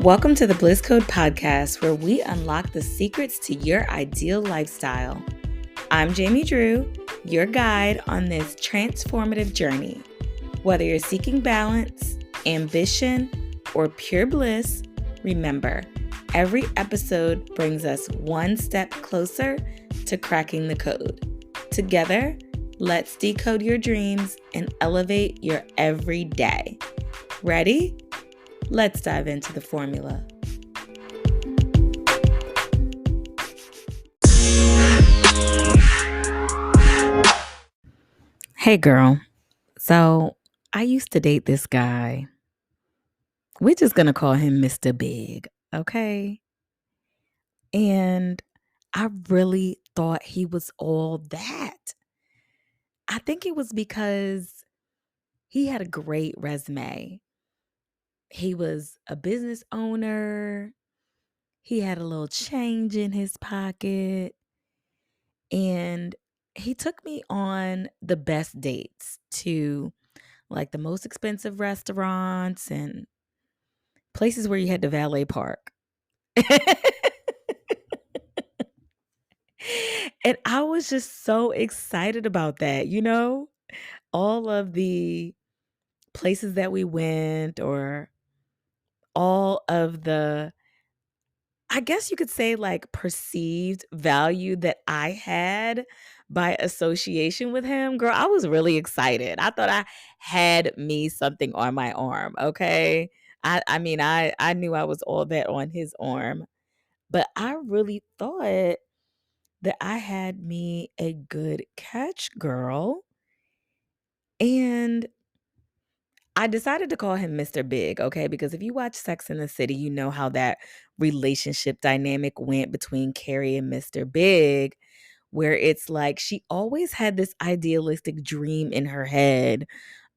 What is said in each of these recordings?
Welcome to the Bliss Code Podcast, where we unlock the secrets to your ideal lifestyle. I'm Jamie Drew, your guide on this transformative journey. Whether you're seeking balance, ambition, or pure bliss, remember, every episode brings us one step closer to cracking the code. Together, let's decode your dreams and elevate your everyday. Ready? Let's dive into the formula. Hey girl, so I used to date this guy. We're just going to call him Mr. Big, okay? And I really thought he was all that. I think it was because he had a great resume. He was a business owner. He had a little change in his pocket. And he took me on the best dates to like the most expensive restaurants and places where you had to valet park. And I was just so excited about that, all of the places that we went, or all of the, I guess you could say, like, perceived value that I had by association with him. Girl, I was really excited. I thought I had me something on my arm, okay? I knew I was all that on his arm, but I really thought that I had me a good catch, girl. And I decided to call him Mr. Big, okay? Because if you watch Sex and the City, you know how that relationship dynamic went between Carrie and Mr. Big, where it's like she always had this idealistic dream in her head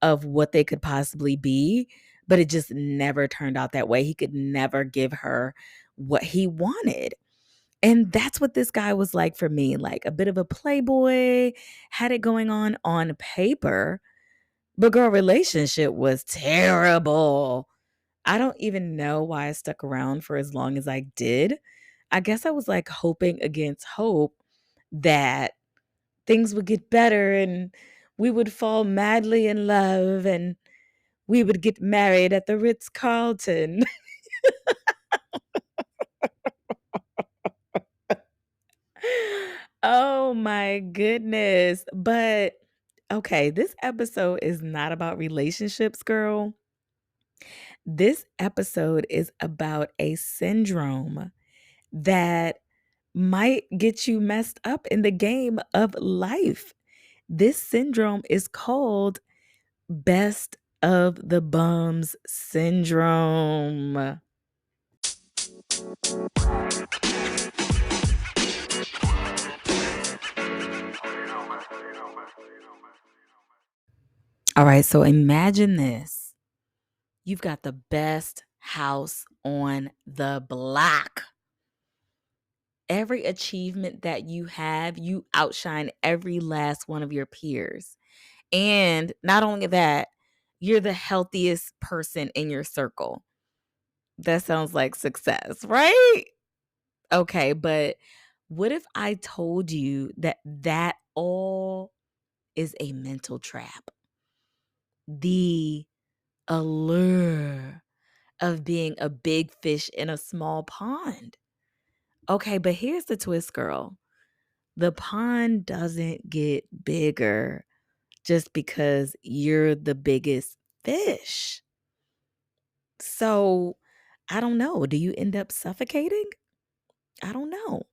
of what they could possibly be, but it just never turned out that way. He could never give her what he wanted. And that's what this guy was like for me, like a bit of a playboy, had it going on paper, but girl, relationship was terrible. I don't even know why I stuck around for as long as I did. I guess I was like hoping against hope that things would get better and we would fall madly in love and we would get married at the Ritz-Carlton. Oh my goodness. But okay, this episode is not about relationships, girl. This episode is about a syndrome that might get you messed up in the game of life. This syndrome is called best of the bums syndrome. All right, so imagine this. You've got the best house on the block. Every achievement that you have, you outshine every last one of your peers. And not only that, you're the healthiest person in your circle. That sounds like success, right? Okay, but what if I told you that that all is a mental trap? The allure of being a big fish in a small pond. Okay, but here's the twist, girl. The pond doesn't get bigger just because you're the biggest fish. So, I don't know. Do you end up suffocating? I don't know.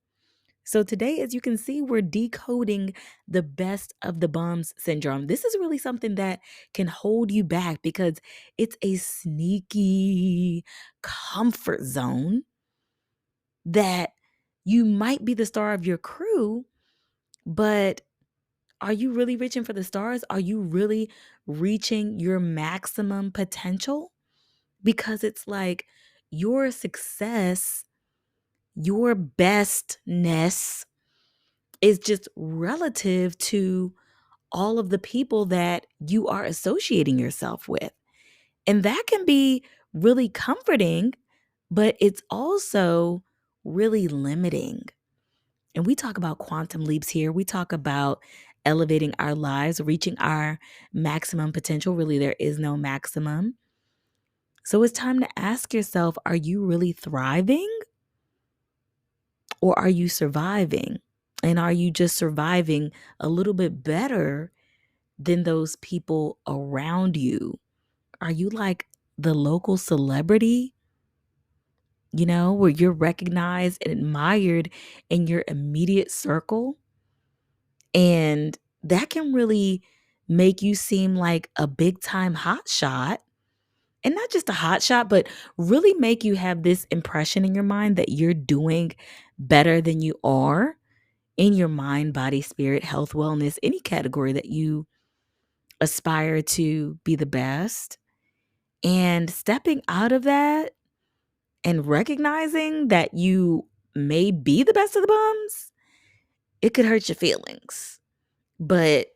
So, today, as you can see, we're decoding the best of the bums syndrome. This is really something that can hold you back because it's a sneaky comfort zone that you might be the star of your crew, but are you really reaching for the stars? Are you really reaching your maximum potential? Because it's like your success, your bestness is just relative to all of the people that you are associating yourself with. And that can be really comforting but it's also really limiting. And we talk about quantum leaps here. We talk about elevating our lives, reaching our maximum potential. Really, there is no maximum. So it's time to ask yourself, are you really thriving or are you surviving? And are you just surviving a little bit better than those people around you? Are you like the local celebrity, where you're recognized and admired in your immediate circle? And that can really make you seem like a big time hot shot. And not just a hot shot, but really make you have this impression in your mind that you're doing better than you are in your mind, body, spirit, health, wellness, any category that you aspire to be the best. And stepping out of that and recognizing that you may be the best of the bums, it could hurt your feelings. But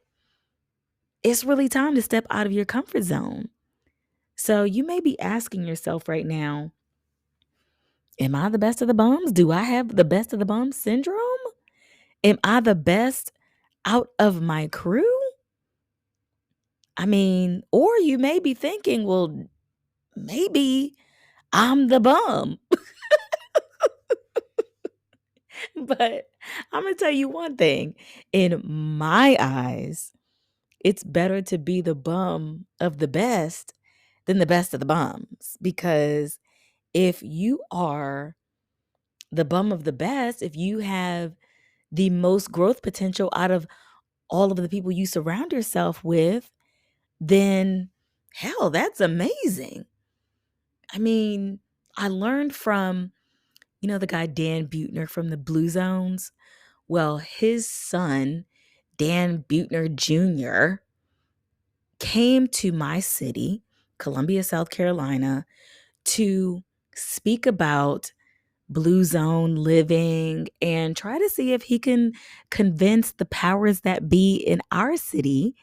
it's really time to step out of your comfort zone. So you may be asking yourself right now, am I the best of the bums? Do I have the best of the bums syndrome? Am I the best out of my crew? I mean, or you may be thinking, well, maybe I'm the bum. But I'm going to tell you one thing. In my eyes, it's better to be the bum of the best than the best of the bums. Because if you are the bum of the best, if you have the most growth potential out of all of the people you surround yourself with, then hell, that's amazing. I mean, I learned from, the guy Dan Buettner from the Blue Zones. Well, his son, Dan Buettner Jr., came to my city, Columbia, South Carolina, to speak about Blue Zone living and try to see if he can convince the powers that be in our city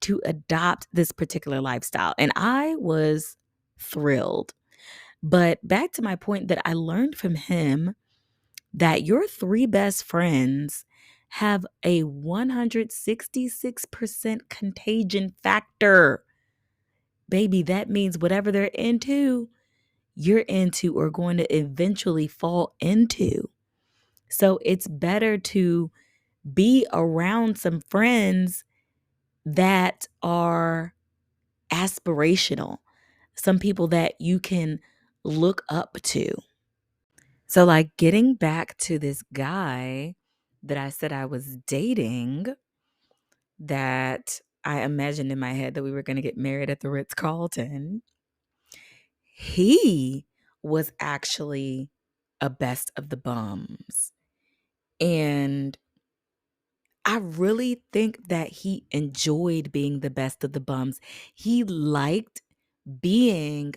to adopt this particular lifestyle. And I was thrilled. But back to my point that I learned from him that your three best friends have a 166% contagion factor. Baby, that means whatever they're into, you're into or going to eventually fall into. So it's better to be around some friends that are aspirational, some people that you can look up to. So, like, getting back to this guy that I said I was dating, that I imagined in my head that we were going to get married at the Ritz-Carlton, he was actually a best of the bums. And I really think that he enjoyed being the best of the bums. He liked being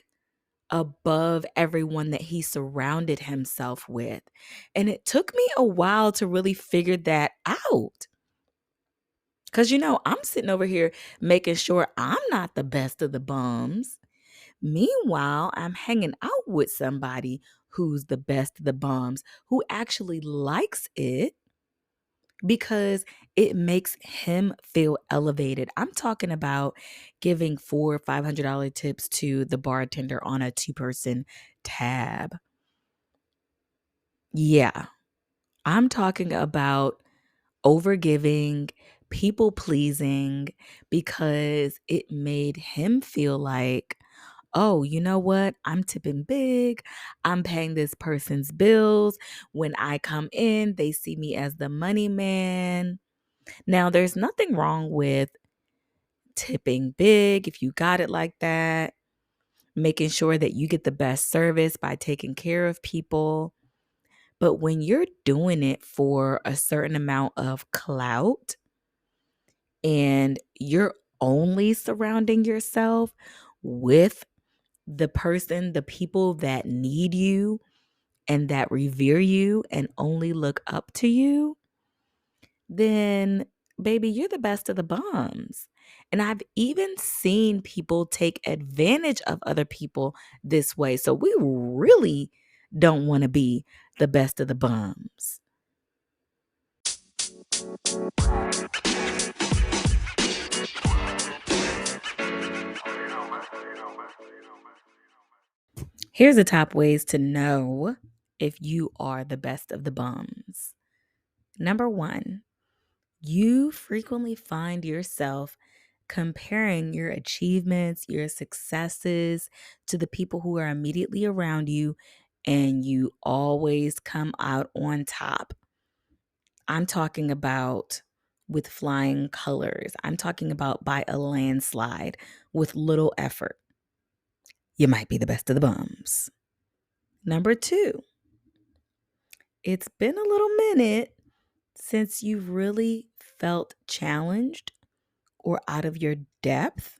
above everyone that he surrounded himself with. And it took me a while to really figure that out. Because, I'm sitting over here making sure I'm not the best of the bums. Meanwhile, I'm hanging out with somebody who's the best of the bums, who actually likes it because it makes him feel elevated. I'm talking about giving $400 or $500 tips to the bartender on a 2-person tab. Yeah, I'm talking about overgiving, people pleasing, because it made him feel like, oh, you know what? I'm tipping big. I'm paying this person's bills. When I come in, they see me as the money man. Now, there's nothing wrong with tipping big if you got it like that, making sure that you get the best service by taking care of people. But when you're doing it for a certain amount of clout and you're only surrounding yourself with the people that need you and that revere you and only look up to you, then baby, you're the best of the bums. And I've even seen people take advantage of other people this way. So we really don't want to be the best of the bums. Here's the top ways to know if you are the best of the bums. Number 1, you frequently find yourself comparing your achievements, your successes to the people who are immediately around you, and you always come out on top. I'm talking about with flying colors. I'm talking about by a landslide with little effort. You might be the best of the bums. Number 2, it's been a little minute since you've really felt challenged or out of your depth,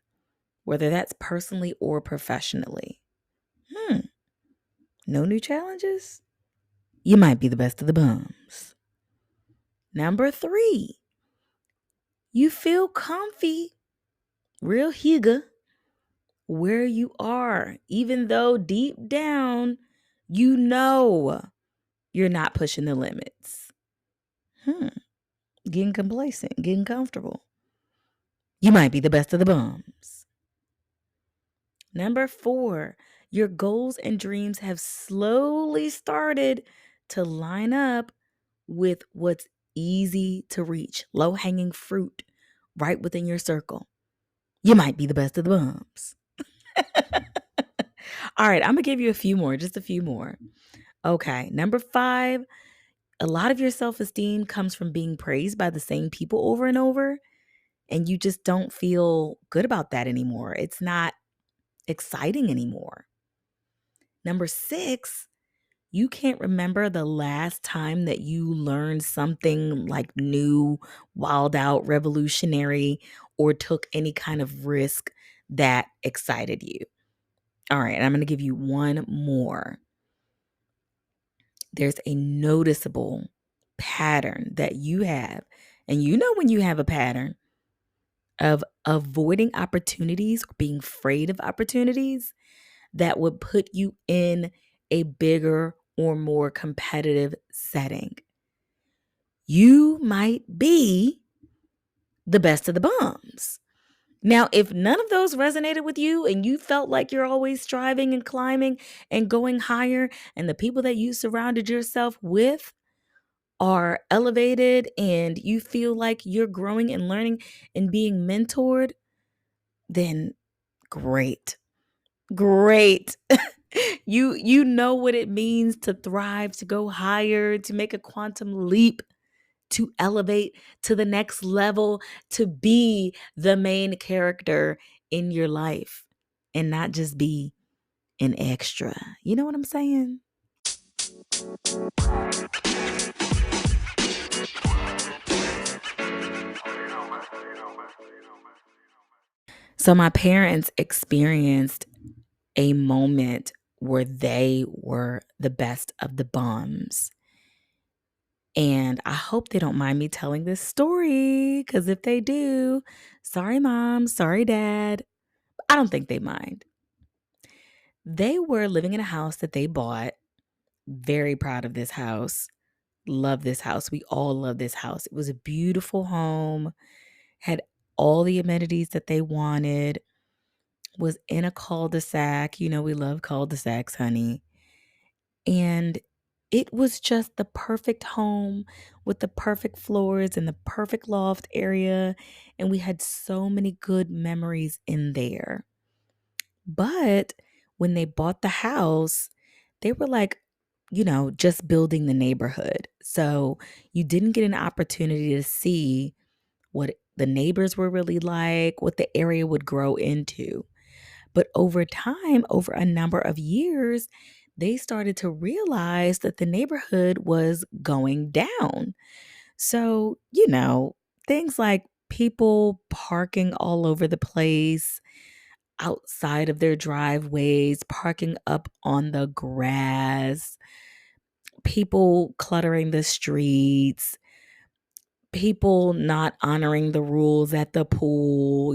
whether that's personally or professionally. No new challenges? You might be the best of the bums. Number 3, you feel comfy, real hygge, where you are, even though deep down you know you're not pushing the limits. Getting complacent, getting comfortable. You might be the best of the bums. Number 4, your goals and dreams have slowly started to line up with what's easy to reach, low-hanging fruit right within your circle. You might be the best of the bums. All right, I'm going to give you a few more, just a few more. Okay, number 5, a lot of your self-esteem comes from being praised by the same people over and over, and you just don't feel good about that anymore. It's not exciting anymore. Number 6, you can't remember the last time that you learned something like new, wild out, revolutionary, or took any kind of risk that excited you. All right, and I'm going to give you one more. There's a noticeable pattern that you have, and you know when you have a pattern of avoiding opportunities or being afraid of opportunities that would put you in a bigger or more competitive setting. You might be the best of the bums. Now, if none of those resonated with you and you felt like you're always striving and climbing and going higher, and the people that you surrounded yourself with are elevated and you feel like you're growing and learning and being mentored, then great. Great. You know what it means to thrive, to go higher, to make a quantum leap, to elevate to the next level, to be the main character in your life and not just be an extra. You know what I'm saying? So my parents experienced a moment where they were the best of the bums. And I hope they don't mind me telling this story, because if they do, sorry, mom, sorry, dad. I don't think they mind. They were living in a house that they bought. Very proud of this house. Love this house. We all love this house. It was a beautiful home, had all the amenities that they wanted, was in a cul-de-sac. You know, we love cul-de-sacs, honey. And it was just the perfect home with the perfect floors and the perfect loft area. And we had so many good memories in there. But when they bought the house, they were like, just building the neighborhood. So you didn't get an opportunity to see what the neighbors were really like, what the area would grow into. But over time, over a number of years, they started to realize that the neighborhood was going down. So, things like people parking all over the place, outside of their driveways, parking up on the grass, people cluttering the streets, people not honoring the rules at the pool,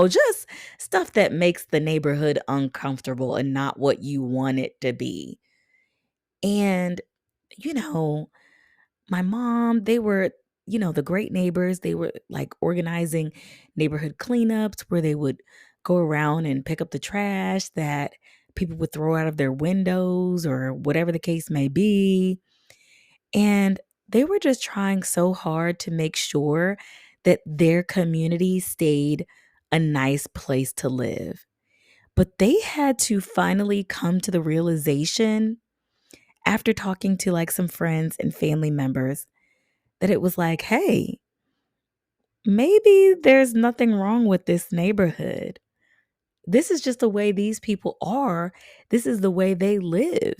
just stuff that makes the neighborhood uncomfortable and not what you want it to be. And, you know, my mom, they were, the great neighbors. They were like organizing neighborhood cleanups where they would go around and pick up the trash that people would throw out of their windows or whatever the case may be. And they were just trying so hard to make sure that their community stayed a nice place to live. But they had to finally come to the realization after talking to like some friends and family members that it was like, hey, maybe there's nothing wrong with this neighborhood. This is just the way these people are. This is the way they live.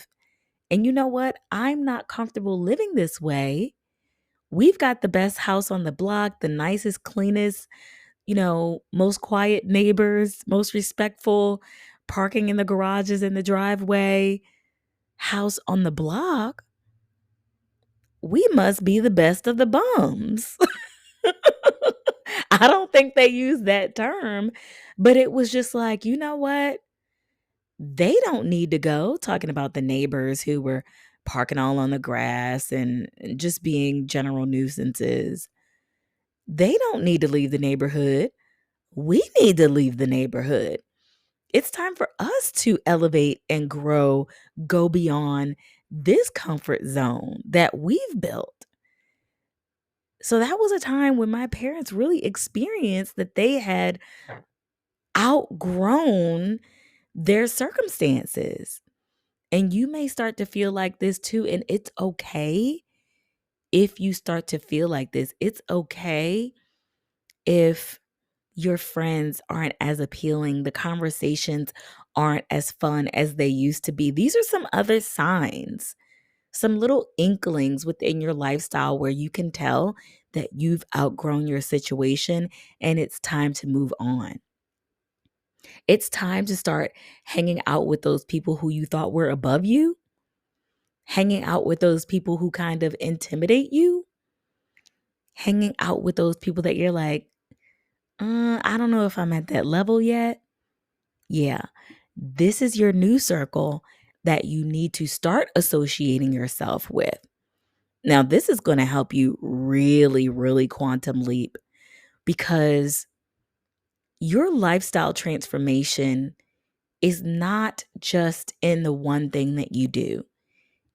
And you know what? I'm not comfortable living this way. We've got the best house on the block, the nicest, cleanest, most quiet neighbors, most respectful, parking in the garages in the driveway, house on the block. We must be the best of the bums. I don't think they used that term, but it was just like, you know what? They don't need to go, talking about the neighbors who were parking all on the grass and just being general nuisances. They don't need to leave the neighborhood. We need to leave the neighborhood. It's time for us to elevate and grow, go beyond this comfort zone that we've built. So that was a time when my parents really experienced that they had outgrown their circumstances. And you may start to feel like this too. And it's okay if you start to feel like this. It's okay if your friends aren't as appealing, the conversations aren't as fun as they used to be. These are some other signs, some little inklings within your lifestyle where you can tell that you've outgrown your situation and it's time to move on. It's time to start hanging out with those people who you thought were above you, hanging out with those people who kind of intimidate you, hanging out with those people that you're like, I don't know if I'm at that level yet. Yeah, this is your new circle that you need to start associating yourself with. Now, this is going to help you really, really quantum leap because your lifestyle transformation is not just in the one thing that you do.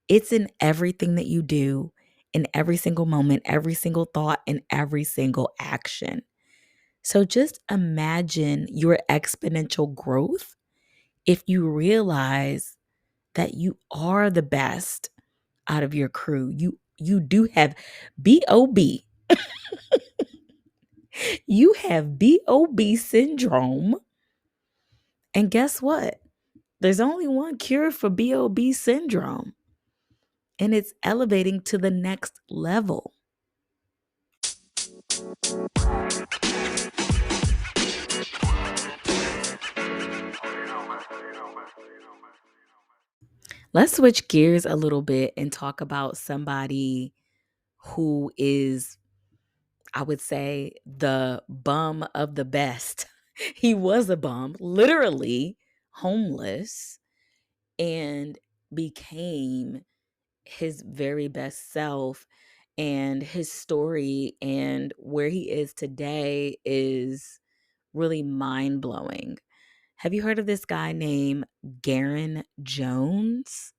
It's in everything that you do, in every single moment, every single thought, and every single action. So just imagine your exponential growth if you realize that you are the best out of your crew. You do have BOB. You have BOB syndrome. And guess what? There's only one cure for BOB syndrome, and it's elevating to the next level. Let's switch gears a little bit and talk about somebody who is, I would say, the bum of the best. He was a bum, literally homeless, and became his very best self. And his story and where he is today is really mind blowing. Have you heard of this guy named Garen Jones?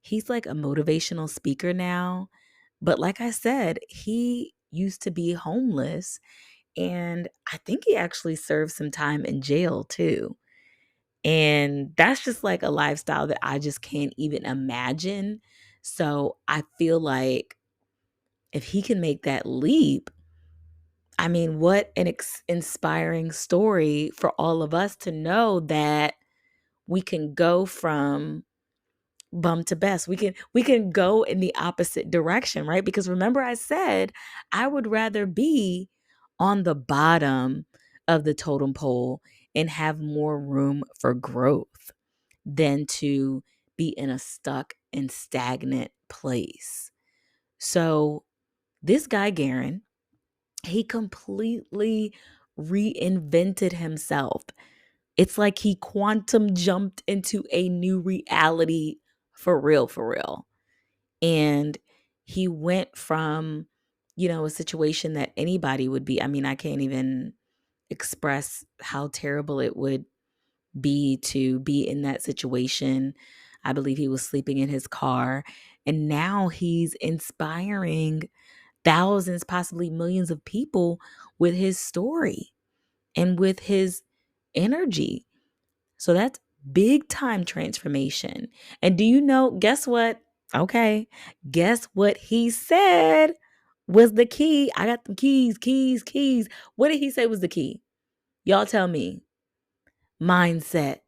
He's like a motivational speaker now. But like I said, he used to be homeless. And I think he actually served some time in jail too. And that's just like a lifestyle that I just can't even imagine. So I feel like if he can make that leap, I mean, what an inspiring story for all of us to know that we can go from bum to best. We can go in the opposite direction, right? Because remember I said I would rather be on the bottom of the totem pole and have more room for growth than to be in a stuck and stagnant place. So this guy Garen, he completely reinvented himself. It's like he quantum jumped into a new reality For real, for real. And he went from, a situation that anybody would be. I mean, I can't even express how terrible it would be to be in that situation. I believe he was sleeping in his car. And now he's inspiring thousands, possibly millions of people with his story and with his energy. So that's big time transformation. And do you know, guess what? Okay. Guess what he said was the key? I got the keys. What did he say was the key? Y'all tell me. Mindset.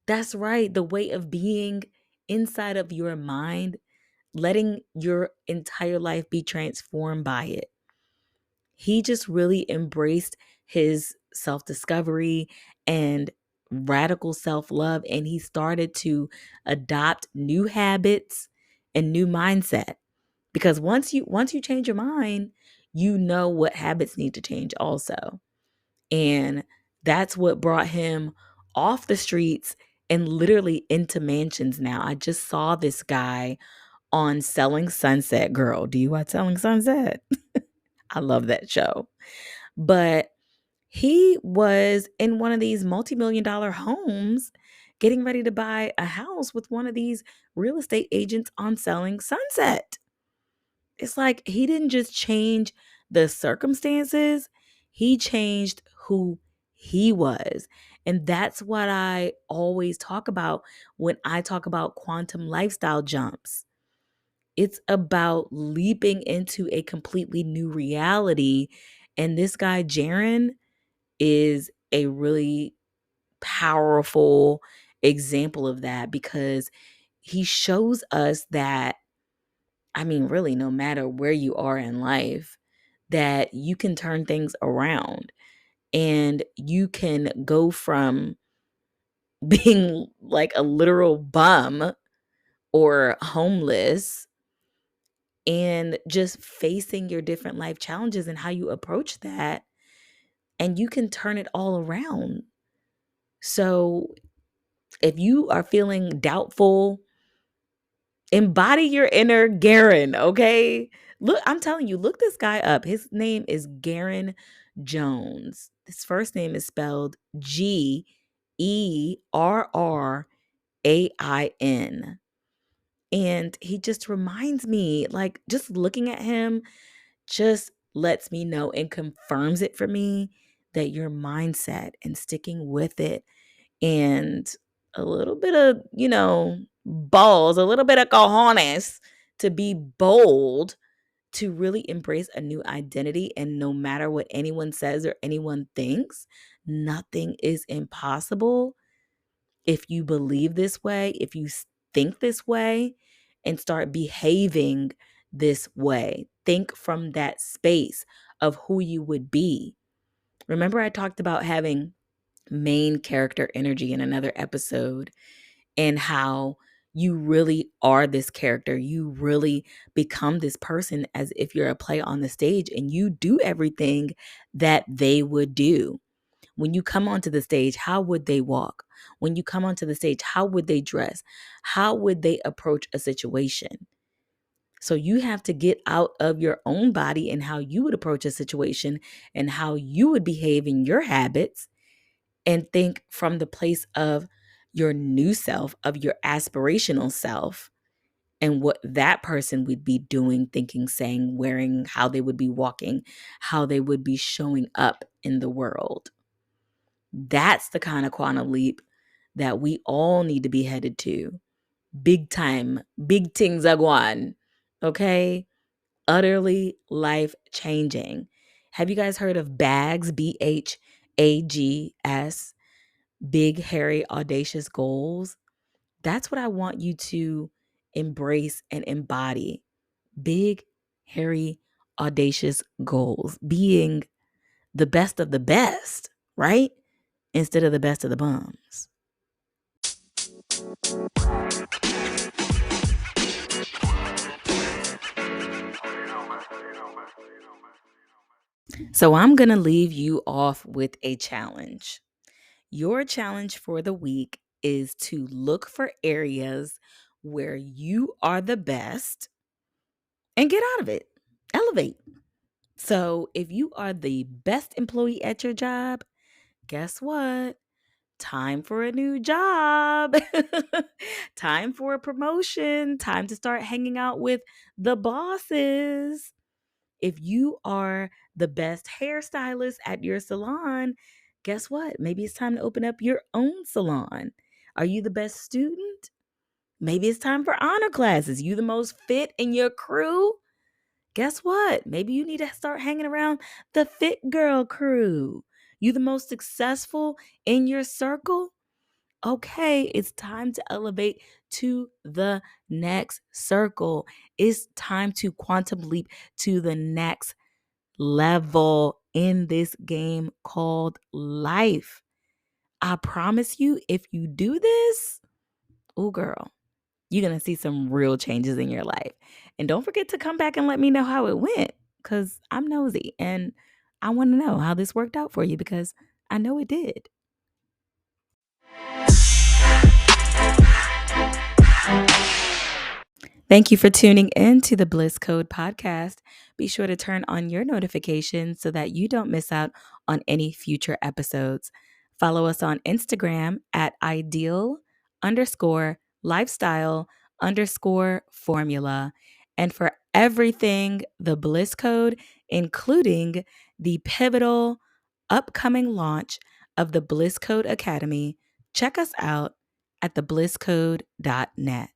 That's right. The way of being inside of your mind, letting your entire life be transformed by it. He just really embraced his self discovery and radical self love. And he started to adopt new habits and new mindset. Because once you change your mind, you know what habits need to change also. And that's what brought him off the streets and literally into mansions now. I just saw this guy on Selling Sunset. Girl, do you watch Selling Sunset? I love that show. But he was in one of these multi-million dollar homes getting ready to buy a house with one of these real estate agents on Selling Sunset. It's like he didn't just change the circumstances, he changed who he was. And that's what I always talk about when I talk about quantum lifestyle jumps. It's about leaping into a completely new reality. And this guy, Jaron, is a really powerful example of that because he shows us that, I mean, really, no matter where you are in life, that you can turn things around and you can go from being like a literal bum or homeless and just facing your different life challenges and how you approach that, and you can turn it all around. So if you are feeling doubtful, embody your inner Garen, okay? Look, I'm telling you, look this guy up. His name is Garen Jones. His first name is spelled Gerrain. And he just reminds me, like, just looking at him just lets me know and confirms it for me that your mindset and sticking with it and a little bit of, balls, a little bit of cojones to be bold, to really embrace a new identity. And no matter what anyone says or anyone thinks, nothing is impossible if you believe this way, if you think this way, and start behaving this way. Think from that space of who you would be. Remember, I talked about having main character energy in another episode and how you really are this character. You really become this person as if you're a play on the stage and you do everything that they would do. When you come onto the stage, how would they walk? When you come onto the stage, how would they dress? How would they approach a situation? So you have to get out of your own body and how you would approach a situation and how you would behave in your habits and think from the place of your new self, of your aspirational self, and what that person would be doing, thinking, saying, wearing, how they would be walking, how they would be showing up in the world. That's the kind of quantum leap that we all need to be headed to. Big time, big things are going, okay? Utterly life changing. Have you guys heard of BAGS, BHAGS, big, hairy, audacious goals? That's what I want you to embrace and embody. Big, hairy, audacious goals. Being the best of the best, right? Instead of the best of the bums. So I'm going to leave you off with a challenge. Your challenge for the week is to look for areas where you are the best and get out of it. Elevate. So if you are the best employee at your job, guess what? Time for a new job. Time for a promotion. Time to start hanging out with the bosses. If you are the best hairstylist at your salon, guess what? Maybe it's time to open up your own salon. Are you the best student? Maybe it's time for honor classes. You the most fit in your crew? Guess what? Maybe you need to start hanging around the fit girl crew. You the most successful in your circle? Okay, it's time to elevate to the next circle. It's time to quantum leap to the next level in this game called life. I promise you, if you do this, oh girl, you're going to see some real changes in your life. And don't forget to come back and let me know how it went, because I'm nosy and I want to know how this worked out for you, because I know it did. Thank you for tuning in to the Bliss Code Podcast. Be sure to turn on your notifications so that you don't miss out on any future episodes. Follow us on Instagram at ideal_lifestyle_formula. And for everything the Bliss Code, including the pivotal upcoming launch of the Bliss Code Academy, check us out at theblisscode.net.